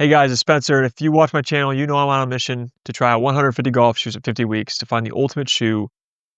Hey guys, it's Spencer, and if you watch my channel, you know I'm on a mission to try out 150 golf shoes in 50 weeks to find the ultimate shoe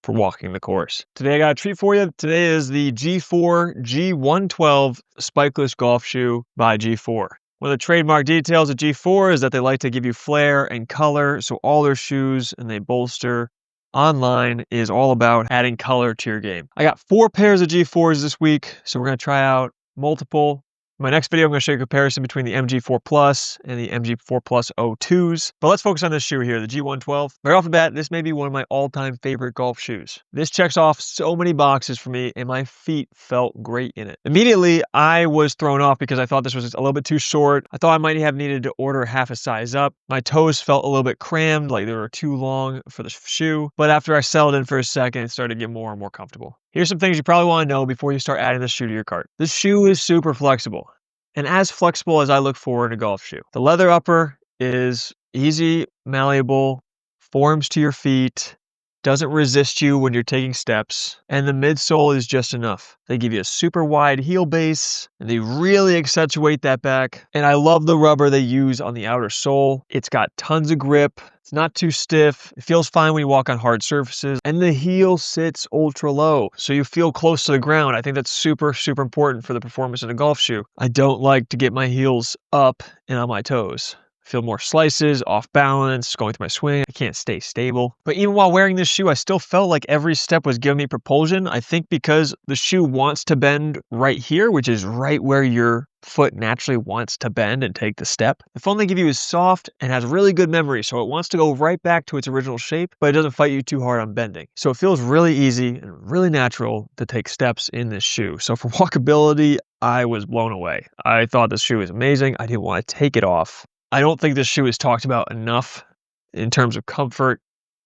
for walking the course. Today I got a treat for you. Today is the Fore G112 spikeless golf shoe by G4. One of the trademark details of G4 is that they like to give you flair and color, so all their shoes and they bolster online is all about adding color to your game. I got 4 pairs of G4s this week, so we're going to try out multiple. In my next video, I'm going to show you a comparison between the MG4 Plus and the MG4 Plus 02s. But let's focus on this shoe here, the G112. Right off the bat, this may be one of my all-time favorite golf shoes. This checks off so many boxes for me, and my feet felt great in it. Immediately, I was thrown off because I thought this was a little bit too short. I thought I might have needed to order half a size up. My toes felt a little bit crammed, like they were too long for the shoe. But after I settled in for a second, it started to get more and more comfortable. Here's some things you probably want to know before you start adding this shoe to your cart. This shoe is super flexible, and as flexible as I look for in a golf shoe. The leather upper is easy, malleable, forms to your feet, doesn't resist you when you're taking steps, and the midsole is just enough. They give you a super wide heel base, and they really accentuate that back. And I love the rubber they use on the outer sole. It's got tons of grip. It's not too stiff. It feels fine when you walk on hard surfaces, and the heel sits ultra low, so you feel close to the ground. I think that's super, super important for the performance in a golf shoe. I don't like to get my heels up and on my toes. I feel more slices, off balance, going through my swing. I can't stay stable. But even while wearing this shoe, I still felt like every step was giving me propulsion. I think because the shoe wants to bend right here, which is right where your foot naturally wants to bend and take the step. The foam they give you is soft and has really good memory, so it wants to go right back to its original shape, but it doesn't fight you too hard on bending. So it feels really easy and really natural to take steps in this shoe. So for walkability, I was blown away. I thought this shoe was amazing. I didn't want to take it off. I don't think this shoe is talked about enough in terms of comfort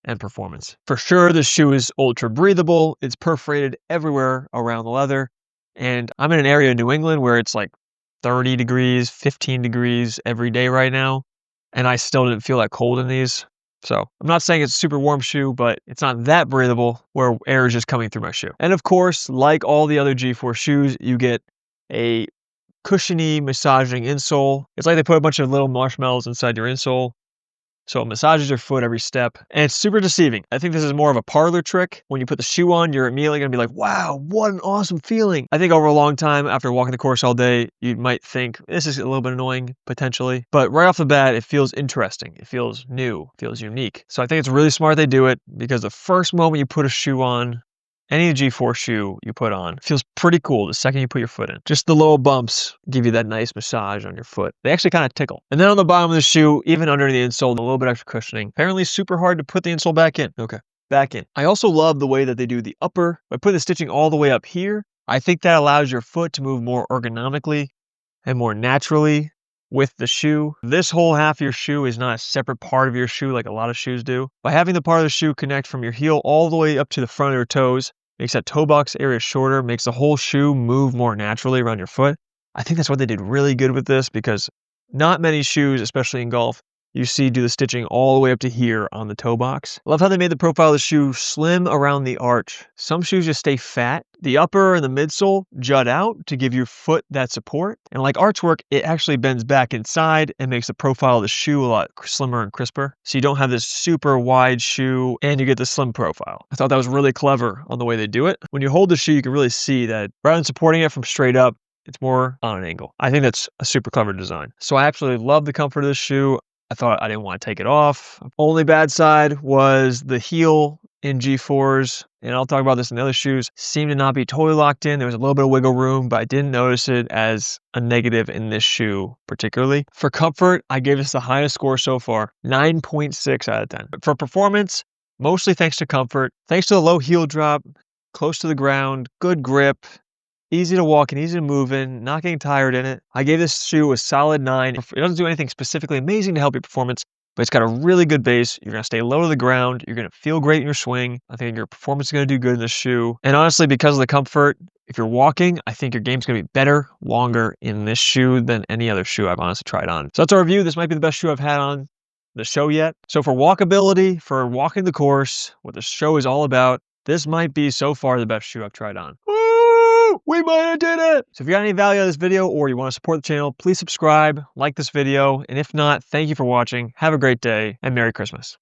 and performance. For sure, this shoe is ultra breathable. It's perforated everywhere around the leather. And I'm in an area in New England where it's like 30 degrees, 15 degrees every day right now. And I still didn't feel that cold in these. So I'm not saying it's a super warm shoe, but it's not that breathable where air is just coming through my shoe. And of course, like all the other G4 shoes, you get a cushiony massaging insole. It's like they put a bunch of little marshmallows inside your insole, so it massages your foot every step, and it's super deceiving. I think this is more of a parlor trick. When you put the shoe on, you're immediately gonna be like, wow, what an awesome feeling. I think over a long time, after walking the course all day, you might think this is a little bit annoying potentially, but right off the bat, it feels interesting. It feels new, it feels unique. So I think it's really smart they do it, because the first moment you put a shoe on, any G4 shoe you put on, feels pretty cool the second you put your foot in. Just the little bumps give you that nice massage on your foot. They actually kind of tickle. And then on the bottom of the shoe, even under the insole, a little bit extra cushioning. Apparently super hard to put the insole back in. Okay, back in. I also love the way that they do the upper. By putting the stitching all the way up here, I think that allows your foot to move more ergonomically and more naturally with the shoe. This whole half of your shoe is not a separate part of your shoe like a lot of shoes do. By having the part of the shoe connect from your heel all the way up to the front of your toes, makes that toe box area shorter, makes the whole shoe move more naturally around your foot. I think that's what they did really good with this, because not many shoes, especially in golf, you see do the stitching all the way up to here on the toe box. I love how they made the profile of the shoe slim around the arch. Some shoes just stay fat. The upper and the midsole jut out to give your foot that support. And like archwork, it actually bends back inside and makes the profile of the shoe a lot slimmer and crisper. So you don't have this super wide shoe and you get the slim profile. I thought that was really clever on the way they do it. When you hold the shoe, you can really see that rather than supporting it from straight up, it's more on an angle. I think that's a super clever design. So I absolutely love the comfort of this shoe. I thought I didn't want to take it off. Only bad side was the heel in G4s, and I'll talk about this in the other shoes, seemed to not be totally locked in. There was a little bit of wiggle room, but I didn't notice it as a negative in this shoe particularly. For comfort, I gave this the highest score so far, 9.6 out of 10. But for performance, mostly thanks to comfort, thanks to the low heel drop, close to the ground, good grip, easy to walk and easy to move in, not getting tired in it. I gave this shoe a solid 9. It doesn't do anything specifically amazing to help your performance, but it's got a really good base. You're going to stay low to the ground. You're going to feel great in your swing. I think your performance is going to do good in this shoe. And honestly, because of the comfort, if you're walking, I think your game's going to be better, longer in this shoe than any other shoe I've honestly tried on. So that's our review. This might be the best shoe I've had on the show yet. So for walkability, for walking the course, what the show is all about, this might be so far the best shoe I've tried on. Woo! Woo! We might have did it! So if you got any value out of this video or you want to support the channel, please subscribe, like this video, and if not, thank you for watching. Have a great day, and Merry Christmas.